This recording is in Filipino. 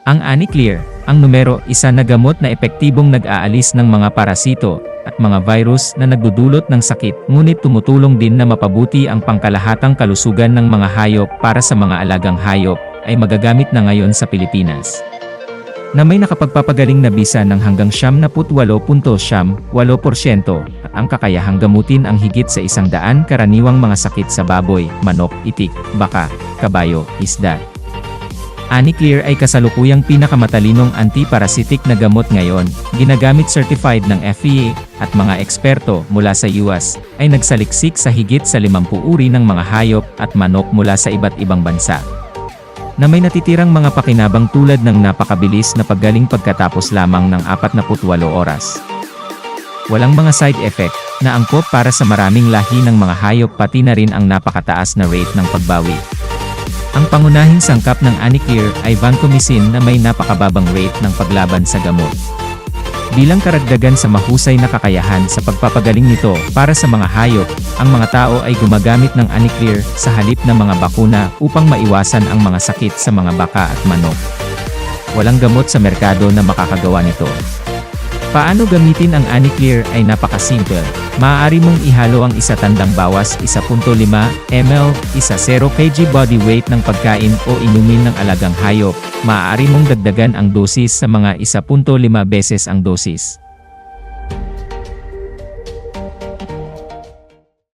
Ang Aniclear, ang numero 1 na gamot na epektibong nag-aalis ng mga parasito at mga virus na nagdudulot ng sakit, ngunit tumutulong din na mapabuti ang pangkalahatang kalusugan ng mga hayop para sa mga alagang hayop, ay magagamit na ngayon sa Pilipinas. Na may nakapagpapagaling na bisa ng hanggang 78.8% at ang kakayahang gamutin ang higit sa 100 karaniwang mga sakit sa baboy, manok, itik, baka, kabayo, isda. Aniclear ay kasalukuyang pinakamatalinong anti-parasitic na gamot ngayon, ginagamit certified ng FDA, at mga eksperto mula sa US, ay nagsaliksik sa higit sa 50 uri ng mga hayop at manok mula sa iba't ibang bansa. Na may natitirang mga pakinabang tulad ng napakabilis na paggaling pagkatapos lamang ng 48 oras. Walang mga side effect, na angkop para sa maraming lahi ng mga hayop pati na rin ang napakataas na rate ng pagbawi. Ang pangunahing sangkap ng Aniclear ay vancomycin na may napakababang rate ng paglaban sa gamot. Bilang karagdagan sa mahusay na kakayahan sa pagpapagaling nito para sa mga hayop, ang mga tao ay gumagamit ng Aniclear sa halip ng mga bakuna upang maiwasan ang mga sakit sa mga baka at manok. Walang gamot sa merkado na makakagawa nito. Paano gamitin ang Aniclear ay napakasimple. Maaari mong ihalo ang isa tandang bawas 1.5 ml, 1/0 kg body weight ng pagkain o inumin ng alagang hayop. Maaari mong dagdagan ang dosis sa mga 1.5 beses ang dosis.